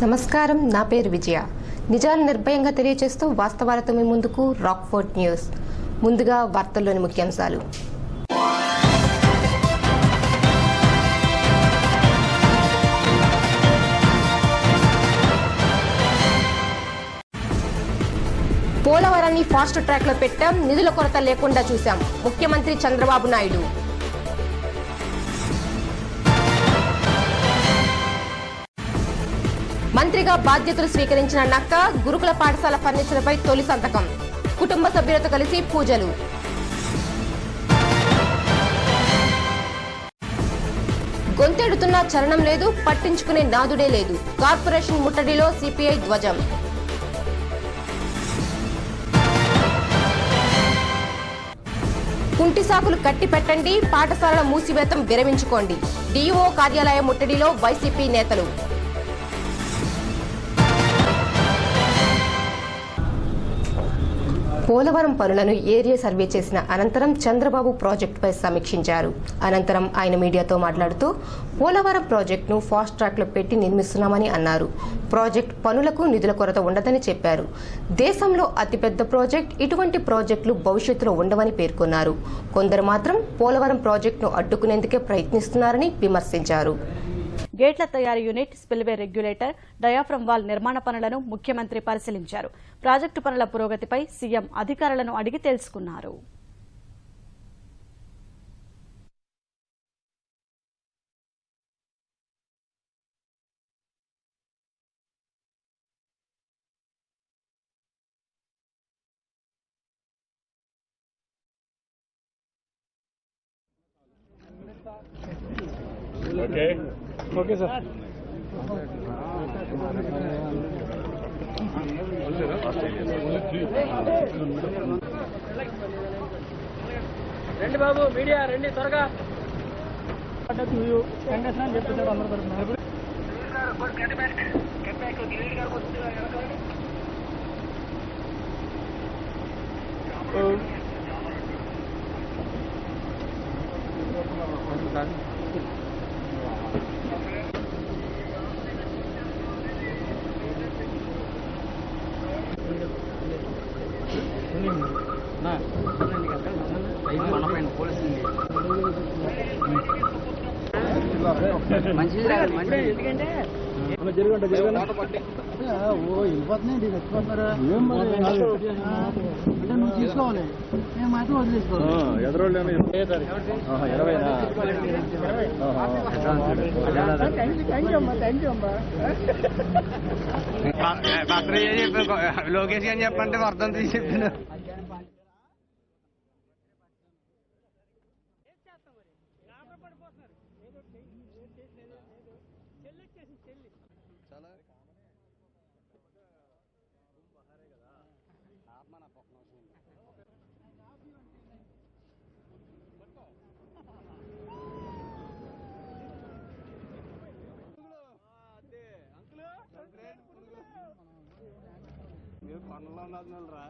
నమస్కారం, నా పేరు విజయ. నిజాలు నిర్భయంగా తెలియజేస్తూ వాస్తవాలతో మీ ముందుకు రాక్ఫోర్డ్ న్యూస్. ముందుగా వార్తల్లోని ముఖ్యాంశాలు. పోలవరాన్ని ఫాస్ట్ ట్రాక్ లో పెట్టాం, నిధుల కొరత లేకుండా చూశాం. ముఖ్యమంత్రి చంద్రబాబు నాయుడు. మంత్రిగా బాధ్యతలు స్వీకరించిన నక్క, గురుకుల పాఠశాల ఫర్నిచర్పై తొలి సంతకం. కుటుంబ సభ్యులతో కలిసి పూజలు. గొంతెడుతున్నా చలనం లేదు, పట్టించుకునే నాదుడే లేదు. కార్పొరేషన్ ముట్టడిలో సిపిఐ ధ్వజం. కుంటి సాకులు కట్టి పెట్టండి, పాఠశాలల మూసివేతం విరమించుకోండి. డిఓ కార్యాలయ ముట్టడిలో వైసీపీ నేతలు. పోలవరం పనులను ఏరియా సర్వే చేసిన అనంతరం చంద్రబాబు ప్రాజెక్టుపై సమీక్షించారు. అనంతరం ఆయన మీడియాతో మాట్లాడుతూ పోలవరం ప్రాజెక్టును ఫాస్ట్ ట్రాక్ లో పెట్టి నిర్మిస్తున్నామని అన్నారు. ప్రాజెక్టు పనులకు నిధుల కొరత ఉండదని చెప్పారు. దేశంలో అతిపెద్ద ప్రాజెక్టు, ఇటువంటి ప్రాజెక్టులు భవిష్యత్తులో ఉండవని పేర్కొన్నారు. కొందరు మాత్రం పోలవరం ప్రాజెక్టును అడ్డుకునేందుకే ప్రయత్నిస్తున్నారని విమర్శించారు. గేట్ల తయారీ unit, spillway regulator, diaphragm wall నిర్మాణ పనులను ముఖ్యమంత్రి పరిశీలించారు. ప్రాజెక్టు పనుల పురోగతిపై సీఎం అధికారులను అడిగి తెలుసుకున్నారు. Okay sir. రండి బాబు, మీడియా రండి త్వరగా. చెప్తారు అందరూ. ఎందుకంటే వెళ్ళిపోతున్నాయి, తెచ్చిపోతున్నారా అంటే నువ్వు తీసుకోవాలి, నేను మాత్రం వదిలేసుకోవాలి. లోకేష్ అని చెప్పంటే అర్థం తీసి చెప్పిన పనుల్లో ఉన్నది రా.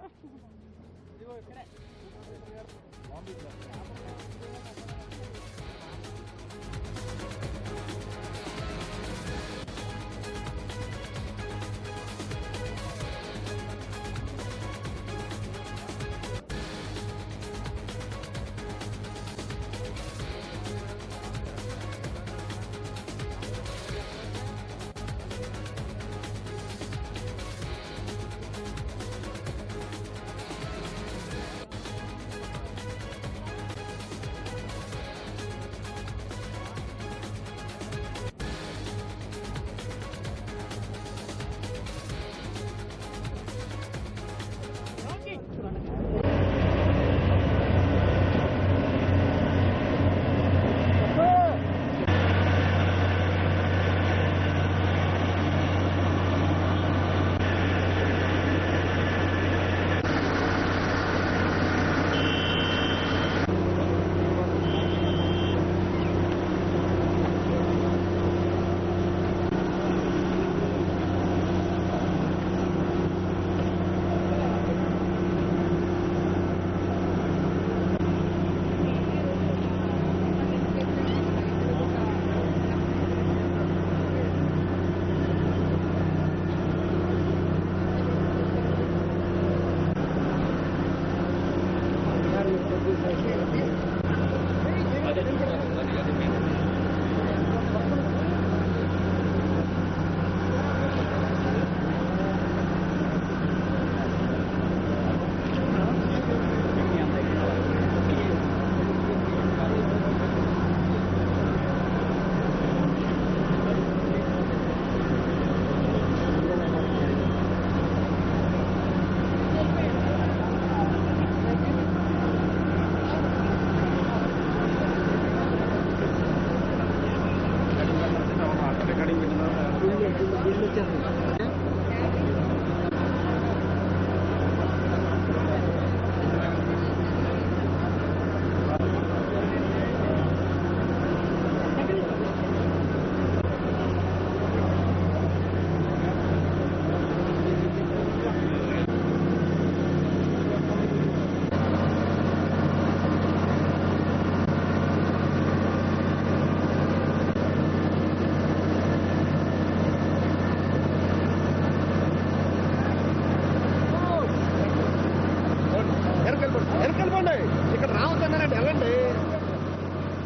ఎరకెళ్ళిపోండి, ఇక్కడ రావద్దన్నారండి, వెళ్ళండి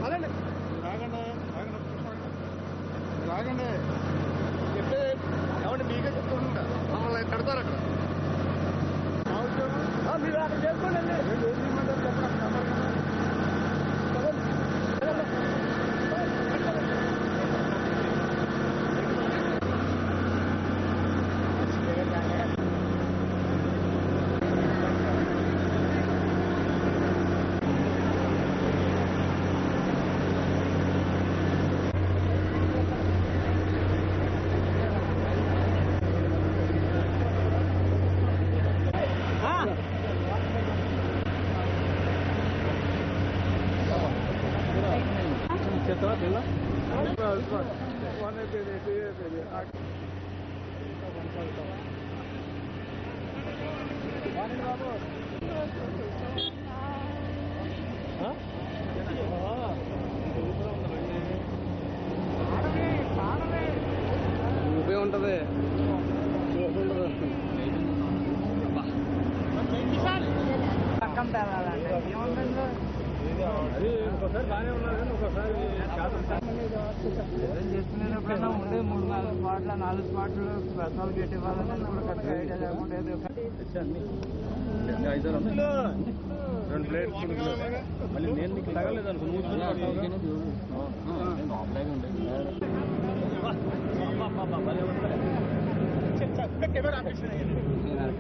అలాండి రాగండి రాగండి చెప్తే ఏమంటే మీకే చెప్తుంటా మమ్మల్ని కడతారు అక్కడ మీరు అక్కడ చేసుకోండి ఉంటుంది అది ఇంకోసారి బాగానే ఉన్నారు కానీ ఒకసారి చేసుకునేటప్పుడైనా ఉండే 3-4 స్పాట్ల 4 స్పాట్లు ప్రసాదాలు పెట్టి వాళ్ళని కూడా కరెక్ట్గా ఐడియా లేకుండా 2 ప్లేట్స్ మళ్ళీ నేను నీకు తగలేదు అనుకో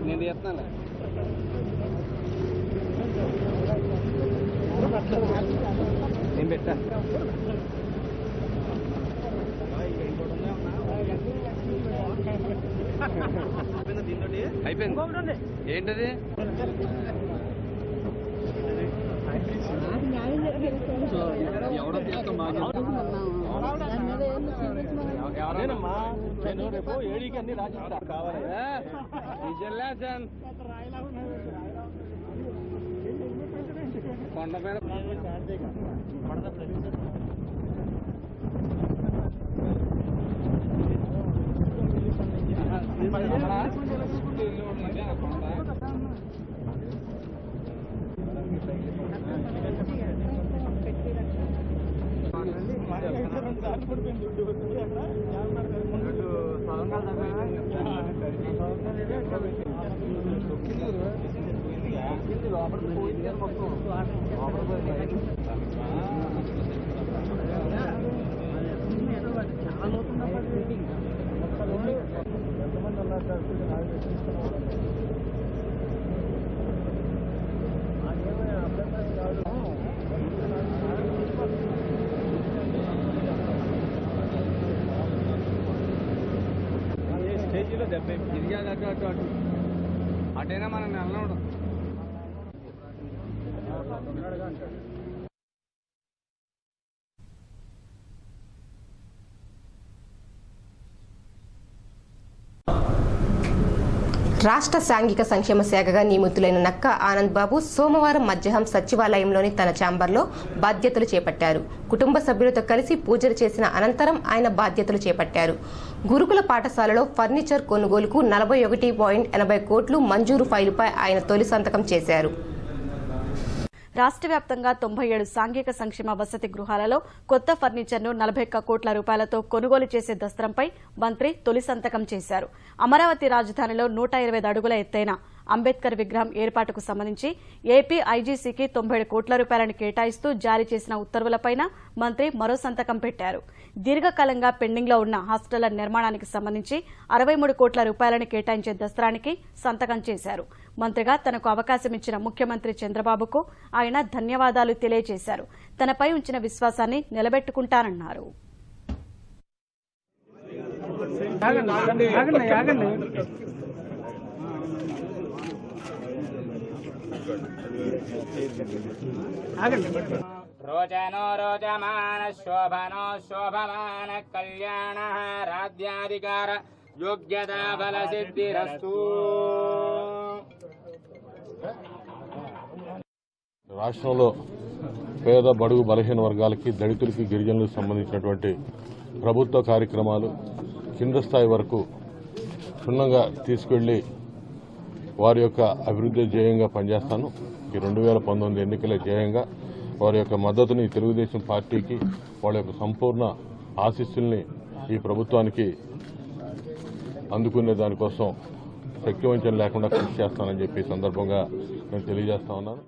నేను చేస్తున్నాను నేను పెట్టా అయిపోయింది ఏంటది ఎవడో ఎవరేనమ్మా నేను రేపు ఏడీకి అన్ని రాసిస్తా కావాలి కొండ మీద స్టేజీలో దెబ్బ తిరిగాలి అటు అటు అటు అటైనా మనం వెళ్ళడం రాష్ట్ర సాంఘిక సంక్షేమ శాఖగా నియమితులైన నక్క ఆనంద్ బాబు సోమవారం మధ్యాహ్నం సచివాలయంలోని తన ఛాంబర్లో బాధ్యతలు చేపట్టారు. కుటుంబ సభ్యులతో కలిసి పూజలు చేసిన అనంతరం ఆయన బాధ్యతలు చేపట్టారు. గురుకుల పాఠశాలలో ఫర్నిచర్ కొనుగోలుకు 41.80 కోట్లు మంజూరు ఫైలుపై ఆయన తొలి సంతకం చేశారు. రాష్ట్ర వ్యాప్తంగా 97 సాంఘిక సంక్షేమ వసతి గృహాలలో కొత్త ఫర్నిచర్ను 41 కోట్ల రూపాయలతో కొనుగోలు చేసే దస్త్రంపై మంత్రి తొలి సంతకం చేశారు. అమరావతి రాజధానిలో 125 అడుగుల ఎత్తైన అంబేద్కర్ విగ్రహం ఏర్పాటుకు సంబంధించి ఏపీ ఐజీసీకి 97 కోట్ల రూపాయలను కేటాయిస్తూ జారీ చేసిన ఉత్తర్వులపైన మంత్రి మరో సంతకం పెట్టారు. దీర్ఘకాలంగా పెండింగ్లో ఉన్న హాస్టళ్ల నిర్మాణానికి సంబంధించి 63 కోట్ల రూపాయలను కేటాయించే దస్త్రానికి సంతకం చేశారు. మంత్రిగా తనకు అవకాశం ఇచ్చిన ముఖ్యమంత్రి చంద్రబాబుకు ఆయన ధన్యవాదాలు తెలియజేశారు. తనపై ఉంచిన విశ్వాసాన్ని నిలబెట్టుకుంటానన్నారు. रोचनो रोचमान शोभनो शोभमान कल्याण राज्याधिकार योग्यता बल सिद्धिरस्तु। రాష్ట్రంలో పేద బడుగు బలహీన వర్గాలకి దళితులకి గిరిజనులకు సంబంధించినటువంటి ప్రభుత్వ కార్యక్రమాలు కింద స్థాయి వరకు క్షుణ్ణంగా తీసుకెళ్లి వారి యొక్క అభివృద్ధి ధ్యేయంగా పనిచేస్తాను. ఈ 2019 ఎన్నికల ధ్యేయంగా వారి యొక్క మద్దతుని తెలుగుదేశం పార్టీకి వాళ్ళ యొక్క సంపూర్ణ ఆశీస్సుల్ని ఈ ప్రభుత్వానికి అందుకునే దానికోసం శక్తివంచన లేకుండా కృషి చేస్తానని చెప్పి సందర్భంగా నేను తెలియజేస్తా ఉన్నాను.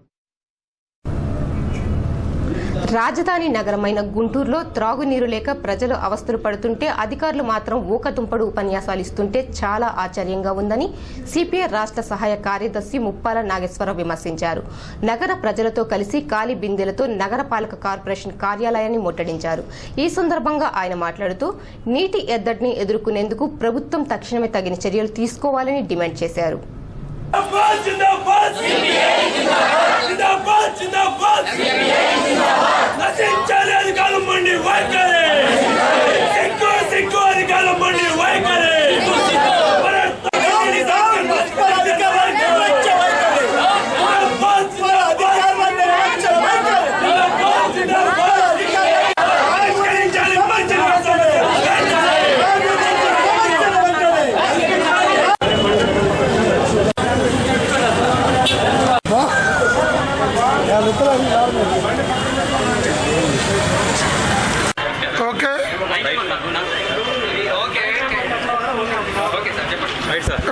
రాజధాని నగరమైన గుంటూరులో త్రాగునీరు లేక ప్రజలు అవస్థలు పడుతుంటే అధికారులు మాత్రం ఊకతుంపడు ఉపన్యాసాలు ఇస్తుంటే చాలా ఆశ్చర్యంగా ఉందని సిపిఐ రాష్ట్ర సహాయ కార్యదర్శి ముప్పాల నాగేశ్వరరావు విమర్శించారు. నగర ప్రజలతో కలిసి ఖాళీ బిందెలతో నగరపాలక కార్పొరేషన్ కార్యాలయాన్ని ముట్టడించారు. ఈ సందర్భంగా ఆయన మాట్లాడుతూ నీటి ఎద్దడిని ఎదుర్కొనేందుకు ప్రభుత్వం తక్షణమే తగిన చర్యలు తీసుకోవాలని డిమాండ్ చేశారు.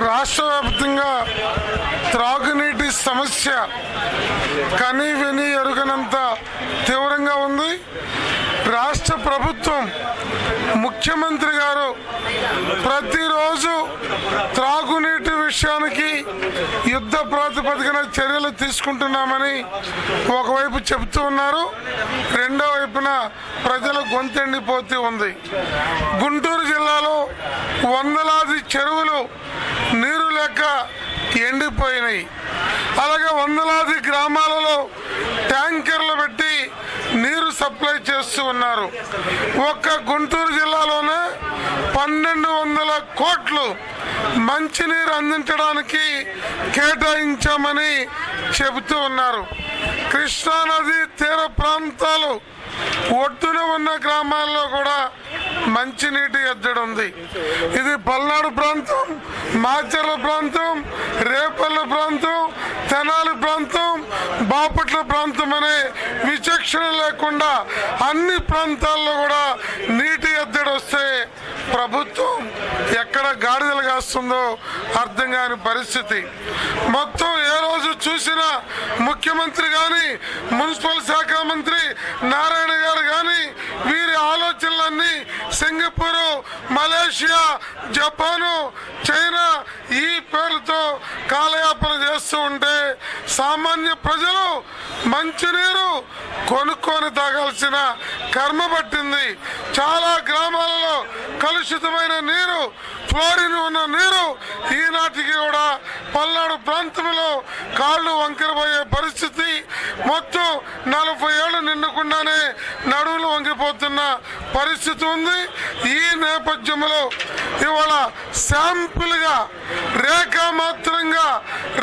రాష్ట్ర వ్యాప్తంగా త్రాగునీటి సమస్య కనీ విని ఎరుగనంత తీవ్రంగా ఉంది. రాష్ట్ర ప్రభుత్వం ముఖ్యమంత్రి గారు ప్రతిరోజు త్రాగునీటి విషయానికి యుద్ధ ప్రాతిపదికన చర్యలు తీసుకుంటున్నామని ఒకవైపు చెబుతూ ఉన్నారు, రెండో వైపున ప్రజలు గొంతెండిపోతూ ఉంది. గుంటూరు జిల్లాలో వందలాది చెరువులు నీరు లేక ఎండిపోయినాయి. అలాగే వందలాది గ్రామాలలో ట్యాంకర్లు పెట్టి నీరు సప్లై చేస్తూ ఉన్నారు. ఒక్క గుంటూరు జిల్లాలోనే 1200 కోట్లు మంచినీరు అందించడానికి కేటాయించామని చెబుతూ ఉన్నారు. కృష్ణానది తీర ప్రాంతాలు ఒడ్డున ఉన్న గ్రామాల్లో కూడా మంచినీటి ఎద్దడి ఉంది. ఇది పల్నాడు ప్రాంతం, మాచర్ల ప్రాంతం, రేపల్ల ప్రాంతం, తెనాలి ప్రాంతం, బాపట్ల ప్రాంతం అనే విచక్షణ లేకుండా అన్ని ప్రాంతాల్లో కూడా నీటి ఎద్దడి వస్తే ప్రభుత్వం ఎక్కడ గాడిదలు కాస్తుందో అర్థం కాని పరిస్థితి. మొత్తం ఏ రోజు చూసినా ముఖ్యమంత్రి కానీ, మున్సిపల్ శాఖ మంత్రి నారాయణ గారు కానీ వీరి ఆలోచనలన్నీ సింగపూరు, మలేషియా, జపాను, చైనా ఈ పేర్లతో కాలయాపన చేస్తూ ఉంటే సామాన్య ప్రజలు మంచినీరు కొనుక్కొని తాగాల్సిన కర్మ పట్టింది. చాలా గ్రామాలలో కలుషితమైన నీరు, ఫ్లోరిన్ ఉన్న నీరు ఈనాటికి కూడా పల్నాడు ప్రాంతంలో కాళ్ళు వంకరపోయే పరిస్థితి. మొత్తం 40 ఏళ్ళు నిండకుండానే నడువులు వంగిపోతున్న పరిస్థితి ఉంది. ఈ నేపథ్యంలో ఇవాళ శాంపుల్గా రేఖామాత్రంగా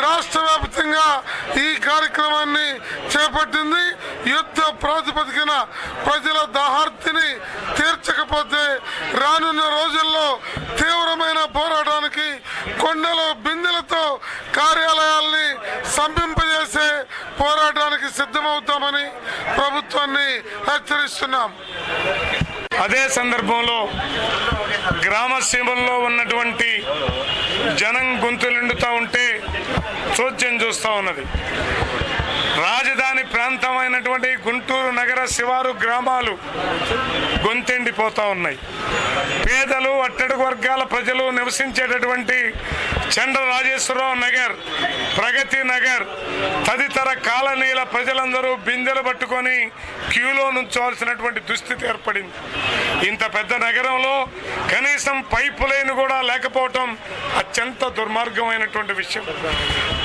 రాష్ట్ర వ్యాప్తంగా ఈ కార్యక్రమాన్ని చేపట్టింది. యుద్ధ ప్రాతిపదికన ప్రజల దాహార్తిని తీర్చకపోతే రానున్న రోజుల్లో తీవ్రమైన పోరాటానికి కొండలో బిందెలతో కార్యాలయాల్ని సంపింపజేసే పోరాటానికి సిద్ధమవుతామని ప్రభుత్వాన్ని హెచ్చరిస్తున్నాం. అదే సందర్భంలో గ్రామ సీమల్లో ఉన్నటువంటి జనం గొంతులుండుతూ ఉంటే చోద్యం చూస్తూ ఉన్నది. రాజధాని ప్రాంతమైనటువంటి గుంటూరు నగర శివారు గ్రామాలు గొంతెండిపోతూ ఉన్నాయి. పేదలు, అట్టడుగు వర్గాల ప్రజలు నివసించేటటువంటి చంద్రరాజేశ్వరరావు నగర్, ప్రగతి నగర్ తదితర కాలనీల ప్రజలందరూ బిందెలు పట్టుకొని క్యూలో నుంచోవలసినటువంటి దుస్థితి ఏర్పడింది. ఇంత పెద్ద నగరంలో కనీసం పైపు లైన్ కూడా లేకపోవటం అత్యంత దుర్మార్గమైనటువంటి విషయం.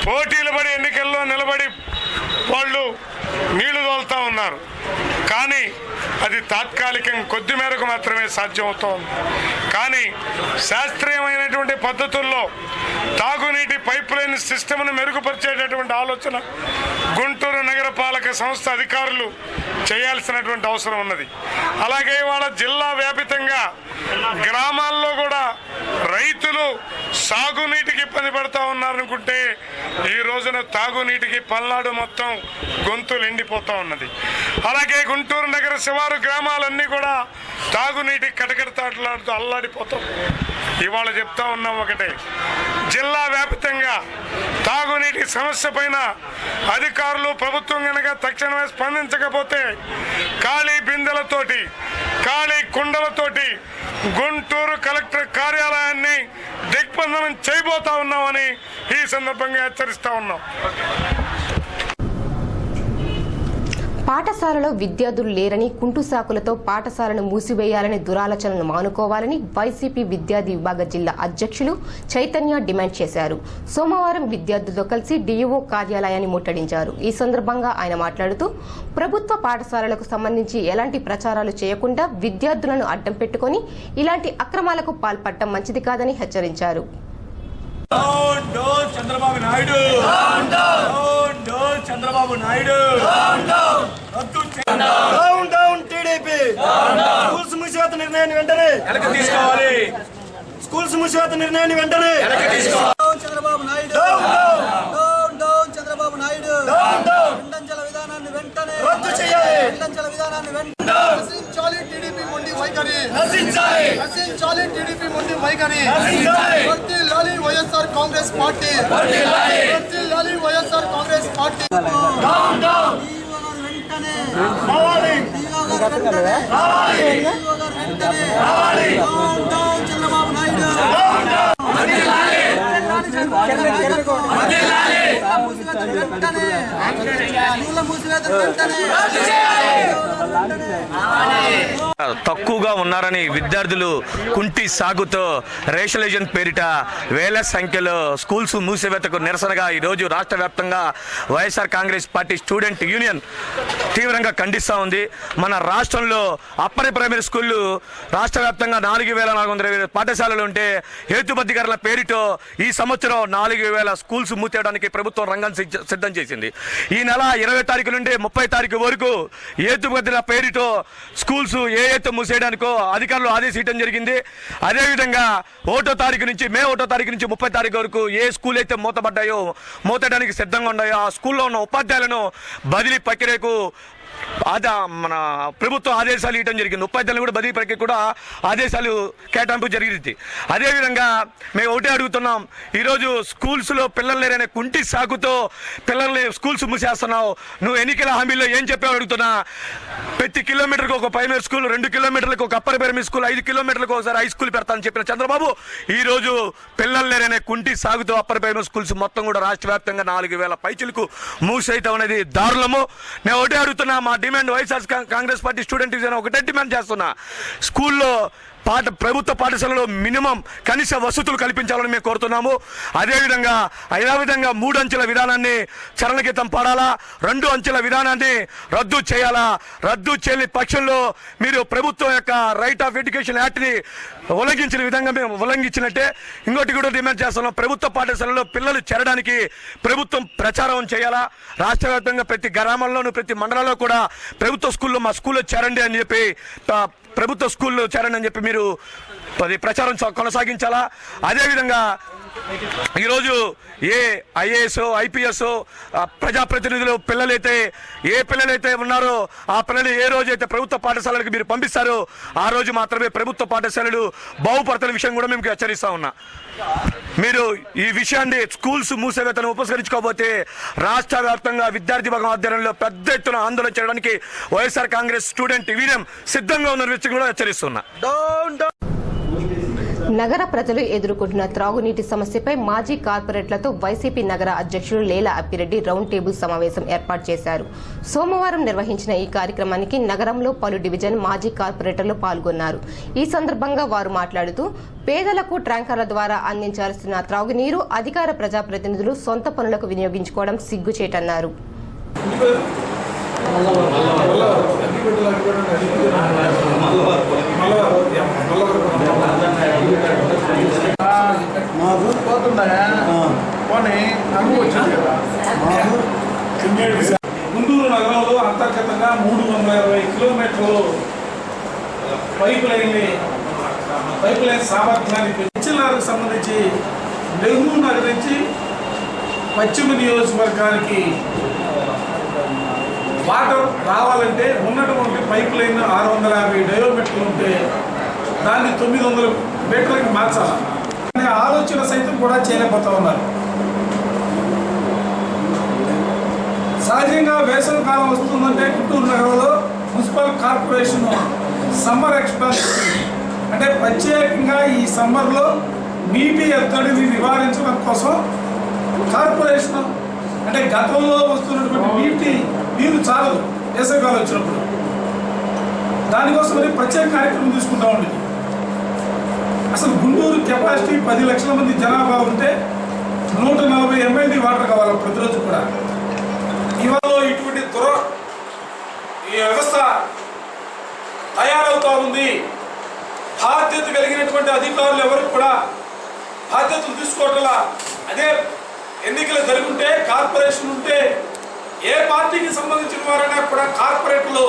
పోటీలు పడి ఎన్నికల్లో నిలబడి వాళ్ళు నీళ్లు తోలుతూ ఉన్నారు, కానీ అది తాత్కాలికం, కొద్ది మేరకు మాత్రమే సాధ్యమవుతోంది. కానీ శాస్త్రీయమైనటువంటి పద్ధతుల్లో తాగునీటి పైప్ లైన్ సిస్టమ్ను మెరుగుపరిచేటటువంటి ఆలోచన గుంటూరు నగరపాలక సంస్థ అధికారులు చేయాల్సినటువంటి అవసరం ఉన్నది. అలాగే వాళ్ళ జిల్లా వ్యాపితంగా గ్రామాల్లో కూడా రైతులు సాగునీటికి ఇబ్బంది పడుతూ ఉన్నారనుకుంటే ఈ రోజున తాగునీటికి పల్నాడు మొత్తం గొంతులు ఎండిపోతూ ఉన్నది. అలాగే గుంటూరు నగర శివారు గ్రామాలన్నీ కూడా తాగునీటి కటకటలాడుతూ అల్లాడిపోతాం. ఇవాళ చెప్తా ఉన్నాం ఒకటే, జిల్లా వ్యాప్తంగా తాగునీటి సమస్య పైన అధికారులు, ప్రభుత్వం కనుక తక్షణమే స్పందించకపోతే ఖాళీ బిందెలతోటి, ఖాళీ కుండలతోటి గుంటూరు కలెక్టర్ కార్యాలయాన్ని దిగ్బంధనం చేయబోతా ఉన్నామని ఈ సందర్భంగా హెచ్చరిస్తా ఉన్నాం. పాఠశాలలో విద్యార్థులు లేరని, కుంటు సాకులతో పాఠశాలను మూసివేయాలని దురాలోచనను మానుకోవాలని వైసీపీ విద్యార్థి విభాగ జిల్లా అధ్యక్షులు చైతన్య డిమాండ్ చేశారు. సోమవారం విద్యార్థులతో కలిసి డీఈఓ కార్యాలయాన్ని ముట్టడించారు. ఈ సందర్భంగా ఆయన మాట్లాడుతూ ప్రభుత్వ పాఠశాలలకు సంబంధించి ఎలాంటి ప్రచారాలు చేయకుండా విద్యార్థులను అడ్డం పెట్టుకుని ఇలాంటి అక్రమాలకు పాల్పడటం మంచిది కాదని హెచ్చరించారు. Chandrababu Naidu, Chandrababu Naidu, down TDP. Schools మూసివేత నిర్ణయాన్ని వెంటనే వెనక్కి తీసుకోవాలి. స్కూల్స్ మూసివేత నిర్ణయాన్ని వెంటనే చంద్రబాబు నాయుడు, చంద్రబాబు నాయుడు, రెండంచెల విధానాన్ని వెంటనే రద్దు చేయాలి. రెండంచెల విధానాన్ని వెంటనే నశించాలి. టీడీపీ మొండి వైఖరి నశించాలి. నశించాలి. టీడీపీ మొండి వైఖరి నశించాలి. వర్ధిల్లాలి వైఎస్ఆర్ కాంగ్రెస్ పార్టీ, వర్ధిల్లాలి వైఎస్ఆర్ కాంగ్రెస్ పార్టీ. వెంటనే రావాలి. వెంటనే రావాలి. రావాలి. చంద్రబాబు నాయుడు తక్కువగా ఉన్నారని విద్యార్థులు కుంటి సాగుతో రేషనలైజేషన్ పేరిట వేల సంఖ్యలో స్కూల్స్ మూసివేతకు నిరసనగా ఈరోజు రాష్ట్ర వ్యాప్తంగా YSR Congress party student union తీవ్రంగా ఖండిస్తూ ఉంది. మన రాష్ట్రంలో అప్పర్ ప్రైమరీ స్కూళ్ళు రాష్ట్ర వ్యాప్తంగా 4,420 పాఠశాలలు ఉంటే హేతుబద్ధీకరణ పేరుతో ఈ సంవత్సరం 4,000 స్కూల్స్ మూసేయడానికి ప్రభుత్వం రంగం సిద్ధం చేసింది. ఈ నెల 20 తారీఖు నుండి 30 తారీఖు వరకు హేతుబద్ధీకరణ పేరుతో స్కూల్స్ ఏదైతే మూసేయడానికో అధికారులు ఆదేశించడం జరిగింది. అదేవిధంగా మే 1 తారీఖు నుంచి 30 తారీఖు వరకు ఏ స్కూల్ అయితే మూతడానికి సిద్ధంగా ఉన్నాయో ఆ స్కూల్లో ఉన్న ఉపాధ్యాయులను బదిలీ ప్రక్రియకు మన ప్రభుత్వం ఆదేశాలు ఇవ్వడం జరిగింది. ఉపాధ్యాయులు కూడా బదిలీ ప్రక్రియ కూడా ఆదేశాలు కేటాయింపు జరిగింది. అదేవిధంగా మేము ఒకటే అడుగుతున్నాం, ఈరోజు స్కూల్స్లో పిల్లలు లేరనే కుంటి సాకుతో పిల్లల్ని స్కూల్స్ మూసేస్తున్నావు. నువ్వు ఎన్నికల హామీలో ఏం చెప్పావు అడుగుతున్నా. ప్రతి కిలోమీటర్కి ఒక ప్రైమరీ స్కూల్, 2 కిలోమీటర్లకు ఒక అప్పర్ ప్రైమరీ స్కూల్, 5 కిలోమీటర్లకు ఒకసారి హై స్కూల్ పెడతానని చెప్పిన చంద్రబాబు ఈరోజు పిల్లలు లేరనే కుంటి సాగుతో అప్పర్ ప్రైమరీ స్కూల్స్ మొత్తం కూడా రాష్ట్ర వ్యాప్తంగా 4,000 పైచులకు మూసేయటం అనేది దారుణము. నేను ఒకటే అడుగుతున్నా, మా demand YSR Congress party student union ఒకటే డిమాండ్ చేస్తున్నా, స్కూల్లో ప్రభుత్వ పాఠశాలలో మినిమం కనీస వసతులు కల్పించాలని మేము కోరుతున్నాము. అదేవిధంగా 3 అంచెల విధానాన్ని చలనగీతం పాడాలా, 2 అంచెల విధానాన్ని రద్దు చేయాలా. రద్దు చేయని పక్షంలో మీరు ప్రభుత్వం యొక్క రైట్ ఆఫ్ ఎడ్యుకేషన్ యాక్ట్ని ఉల్లంఘించిన విధంగా మేము ఉల్లంఘించినట్టే. ఇంకోటి కూడా డిమాండ్ చేస్తున్నాం, ప్రభుత్వ పాఠశాలలో పిల్లలు చేరడానికి ప్రభుత్వం ప్రచారం చేయాలా. రాష్ట్ర వ్యాప్తంగా ప్రతి గ్రామంలోనూ ప్రతి మండలంలో కూడా ప్రభుత్వ స్కూల్లో మా స్కూల్లో చేరండి అని చెప్పి, ప్రభుత్వ స్కూల్లో చేరండి అని చెప్పి మీరు ప్రచారం కొనసాగించాలా. అదేవిధంగా ఈరోజు ఏ ఐఏఎస్ ఐపీఎస్ ప్రజాప్రతినిధులు పిల్లలైతే ఏ పిల్లలైతే ఉన్నారో ఆ పిల్లలు ఏ రోజైతే ప్రభుత్వ పాఠశాలలకు మీరు పంపిస్తారో ఆ రోజు మాత్రమే ప్రభుత్వ పాఠశాలలు బాగుపడుతున్న విషయం కూడా మేము హెచ్చరిస్తా ఉన్నా. మీరు ఈ విషయాన్ని స్కూల్స్ మూసేవేతను ఉపసరించుకోకపోతే రాష్ట్ర వ్యాప్తంగా విద్యార్థి భాగం ఆధ్వర్యంలో పెద్ద ఎత్తున ఆందోళన చేయడానికి వైఎస్ఆర్ కాంగ్రెస్ స్టూడెంట్ యూనియన్ సిద్ధంగా ఉన్న విషయం కూడా హెచ్చరిస్తున్నా. నగర ప్రజలు ఎదుర్కొంటున్న త్రాగునీటి సమస్యపై మాజీ కార్పొరేట్లతో వైసీపీ నగర అధ్యక్షుడు లేలా అప్పిరెడ్డి రౌండ్ టేబుల్ సమావేశం ఏర్పాటు చేశారు. సోమవారం నిర్వహించిన ఈ కార్యక్రమానికి నగరంలో పలు డివిజన్ మాజీ కార్పొరేటర్లు పాల్గొన్నారు. ఈ సందర్భంగా వారు మాట్లాడుతూ పేదలకు ట్యాంకర్ల ద్వారా అందించాల్సిన త్రాగునీరు అధికార ప్రజాప్రతినిధులు సొంత పనులకు వినియోగించుకోవడం సిగ్గుచేటన్నారు. గుంటూరు నగరంలో అంతర్గతంగా 320 కిలోమీటర్లు పైప్ లైన్ సామర్థ్యాన్ని పెంచడానికి సంబంధించి నెహ్రూ నగర్ నుంచి పశ్చిమ నియోజకవర్గానికి వాటర్ రావాలంటే ఉన్నటువంటి పైప్ లైన్ 650 డయోమీటర్లు ఉంటే దాన్ని 900 మీటర్లకు మార్చాలి అనే ఆలోచన సైతం కూడా చేయలేకపోతా ఉన్నారు. సహజంగా వేసవి కాలం వస్తుందంటే గుంటూరు నగరంలో మున్సిపల్ కార్పొరేషన్ సమ్మర్ ఎక్స్ప్రెస్ అంటే ప్రత్యేకంగా ఈ సమ్మర్లో నీటి ఎద్దడిని నివారించడం కోసం కార్పొరేషన్ అంటే గతంలో వస్తున్నటువంటి నీరు చాలదు వేసవికాలం వచ్చినప్పుడు, దానికోసమని ప్రత్యేక కార్యక్రమం తీసుకుంటా ఉండేది. అసలు గుంటూరు కెపాసిటీ 10 లక్షల మంది జనాభా ఉంటే 140 MLD వాటర్ కావాలి ప్రతిరోజు కూడా. ఇవాళ ఇటువంటి ఈ వ్యవస్థ తయారవుతా ఉంది. బాధ్యత కలిగినటువంటి అధికారులు ఎవరు కూడా బాధ్యతలు తీసుకోవట్లా. అదే ఎన్నికలు జరుగుంటే కార్పొరేషన్ ఉంటే ఏ పార్టీకి సంబంధించిన వారైనా కూడా కార్పొరేట్లు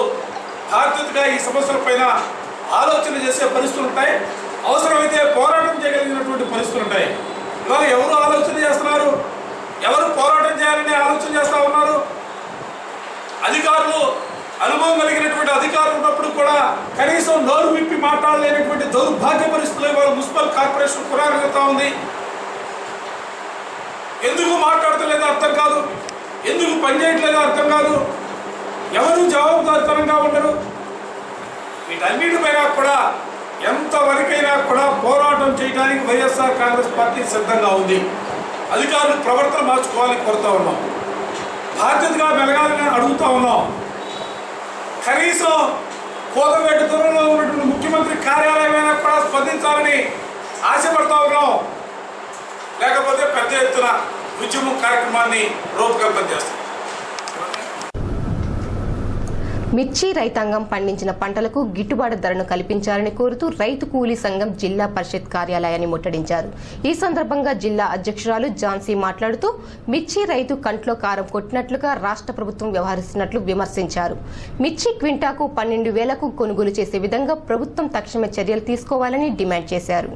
బాధ్యతగా ఈ సమస్యల పైన ఆలోచన చేసే పరిస్థితులు ఉంటాయి. అవసరమైతే పోరాటం చేయగలిగినటువంటి పరిస్థితులు ఉంటాయి. ఇవాళ ఎవరు ఆలోచన చేస్తున్నారు, ఎవరు పోరాటం చేయాలని ఆలోచన చేస్తూ ఉన్నారు? అధికారులు, అనుభవం కలిగినటువంటి అధికారులు ఉన్నప్పుడు కూడా కనీసం నోరు విప్పి మాట్లాడలేనటువంటి దౌర్భాగ్య పరిస్థితులు ఇవాళ మున్సిపల్ కార్పొరేషన్ కొనసాగుతూ ఉంది. ఎందుకు మాట్లాడతలేదో అర్థం కాదు, ఎందుకు పనిచేయట్లేదో అర్థం కాదు, ఎవరు జవాబుదారితనంగా ఉండరు. వీటన్నిటిపైన కూడా ఎంతవరకైనా కూడా పోరాటం చేయడానికి వైఎస్ఆర్ కాంగ్రెస్ పార్టీ సిద్ధంగా ఉంది. అధికారులు ప్రవర్తన మార్చుకోవాలని కోరుతా ఉన్నాం, బాధ్యతగా మెలగాలని అడుగుతా ఉన్నాం. కనీసం కోతవేటు దూరంలో ఉన్నటువంటి ముఖ్యమంత్రి కార్యాలయమైనా కూడా స్పందించాలని ఆశపడతా ఉన్నాం. లేకపోతే పెద్ద ఎత్తున ఉద్యమం కార్యక్రమాన్ని రూపకల్పన చేస్తాం. మిర్చి రైతాంగం పండించిన పంటలకు గిట్టుబాటు ధరను కల్పించాలని కోరుతూ రైతు కూలీ సంఘం జిల్లా పరిషత్ కార్యాలయాన్ని ముట్టడించారు. ఈ సందర్భంగా జిల్లా అధ్యక్షురాలు ఝాన్సీ మాట్లాడుతూ మిర్చి రైతు కంట్లో కారం కొట్టినట్లుగా రాష్ట్ర ప్రభుత్వం వ్యవహరిస్తున్నట్లు విమర్శించారు. మిర్చి క్వింటాకు 12,000కు కొనుగోలు చేసే విధంగా ప్రభుత్వం తక్షణమే చర్యలు తీసుకోవాలని డిమాండ్ చేశారు.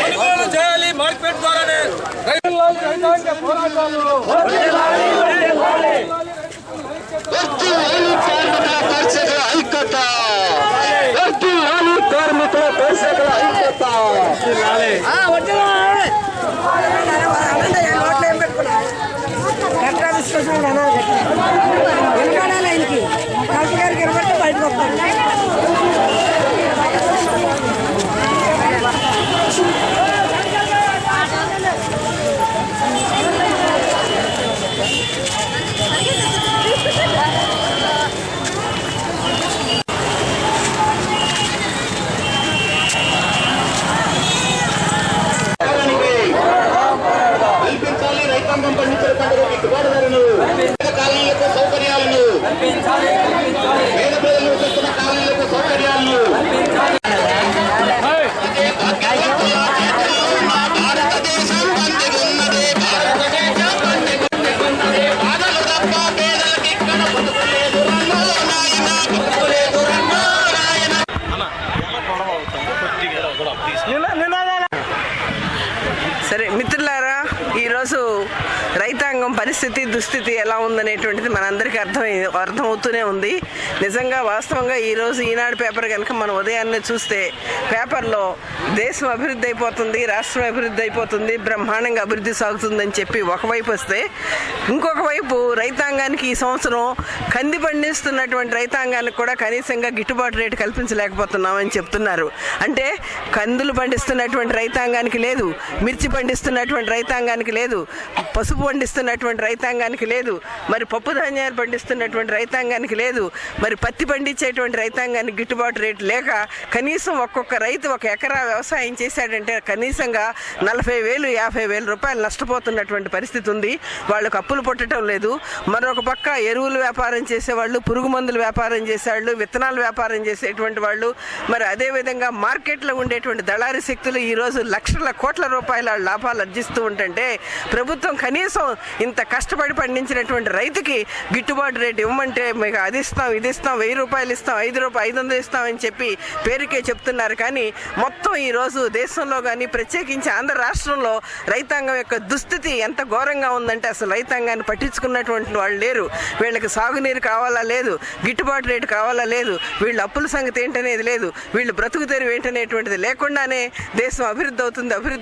కొనుగోలు చేయాలి మార్కెట్ ద్వారానే. రైతాంగ పోరాటాలు రైతాంగం పండించిన పండుగ గిట్టుబాటు ధరను, కాలనీలకు సౌకర్యాలను రైతాంగం పరిస్థితి దుస్థితి ఎలా ఉందనేటువంటిది మనందరికీ అర్థమవుతూనే ఉంది. నిజంగా వాస్తవంగా ఈరోజు ఈనాడు పేపర్ కనుక మనం ఉదయాన్నే చూస్తే పేపర్లో దేశం అభివృద్ధి అయిపోతుంది, రాష్ట్రం అభివృద్ధి అయిపోతుంది, బ్రహ్మాండంగా అభివృద్ధి సాగుతుందని చెప్పి ఒకవైపు వస్తే, ఇంకొక వైపు రైతాంగానికి ఈ సంవత్సరం కంది పండిస్తున్నటువంటి రైతాంగానికి కూడా కనీసంగా గిట్టుబాటు రేటు కల్పించలేకపోతున్నామని చెప్తున్నారు. అంటే కందులు పండిస్తున్నటువంటి రైతాంగానికి లేదు, మిర్చి పండిస్తున్నటువంటి రైతాంగానికి లేదు, పసుపు పండిస్తున్నటువంటి రైతాంగానికి లేదు, మరి పప్పు ధాన్యాలు పండిస్తున్నటువంటి రైతాంగానికి లేదు, మరి పత్తి పండించేటువంటి రైతాంగానికి గిట్టుబాటు రేటు లేక కనీసం ఒక్కొక్క రైతు ఒక ఎకరా వ్యవసాయం చేశాడంటే కనీసంగా 40,000 50,000 రూపాయలు నష్టపోతున్నటువంటి పరిస్థితి ఉంది. వాళ్ళకు అప్పులు పుట్టడం లేదు. మరొక పక్క ఎరువులు వ్యాపారం చేసేవాళ్ళు, పురుగు మందుల వ్యాపారం చేసేవాళ్ళు, విత్తనాల వ్యాపారం చేసేటువంటి వాళ్ళు, మరి అదేవిధంగా మార్కెట్లో ఉండేటువంటి దళారీ శక్తులు ఈరోజు లక్షల కోట్ల రూపాయల లాభాలు ఆర్జిస్తూ ఉంటుంటే ప్రభుత్వం కనీసం ఇంత కష్టపడి పండించినటువంటి రైతుకి గిట్టుబాటు రేటు ఇవ్వమంటే మీకు అది ఇస్తాం, ఇది ఇస్తాం, 1,000 రూపాయలు ఇస్తాం, 500 ఇస్తామని చెప్పి పేరుకే చెప్తున్నారు. కానీ మొత్తం ఈరోజు దేశంలో కానీ ప్రత్యేకించి ఆంధ్ర రాష్ట్రంలో రైతాంగం యొక్క దుస్థితి ఎంత ఘోరంగా ఉందంటే అసలు రైతాంగాన్ని పట్టించుకున్నటువంటి వాళ్ళు లేరు. వీళ్ళకి సాగునీరు కావాలా లేదు, గిట్టుబాటు రేటు కావాలా లేదు, వీళ్ళ అప్పుల సంగతి ఏంటనేది లేదు, వీళ్ళు బ్రతుకు తెరువు ఏంటనేటువంటిది లేకుండానే దేశం అభివృద్ధి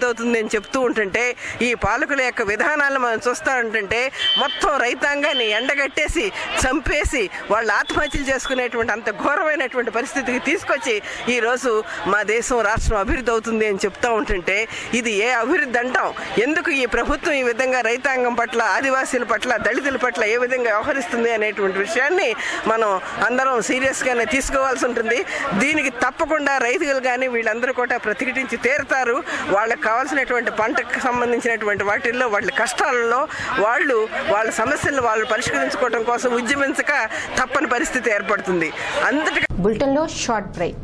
అవుతుంది అని చెప్తూ ఉంటుంటే ఈ పాలకుల యొక్క విధానాలను మనం చూస్తూ ఉంటుంటే మొత్తం రైతాంగాన్ని ఎండగట్టేసి చంపేసి వాళ్ళు ఆత్మహత్యలు చేసుకునేటువంటి అంత ఘోరమైనటువంటి పరిస్థితికి తీసుకొచ్చి ఈరోజు మా దేశం రాష్ట్రం అభివృద్ధి అవుతుంది అని చెప్తూ ఉంటుంటే ఇది ఏ అభివృద్ధి అంటాం? ఎందుకు ఈ ప్రభుత్వం ఈ విధంగా రైతాంగం పట్ల, ఆదివాసీల పట్ల, దళితుల పట్ల ఏ విధంగా వ్యవహరిస్తుంది అనేటువంటి విషయాన్ని మనం అందరం సీరియస్గానే తీసుకోవాల్సి ఉంటుంది. దీనికి తప్పకుండా రైతులు కానీ వీళ్ళందరూ కూడా ప్రతిఘటించి తీరుతారు. వాళ్ళకి కావాల్సినటువంటి పంటకు సంబంధించినటువంటి వాటిల్లో వాళ్ళ కష్టాలలో వాళ్ళ సమస్యలను వాళ్ళు పరిష్కరించుకోవడం కోసం ఉద్యమించక తప్పని పరిస్థితి ఏర్పడుతుంది. బులెటిన్లో షార్ట్ బ్రేక్.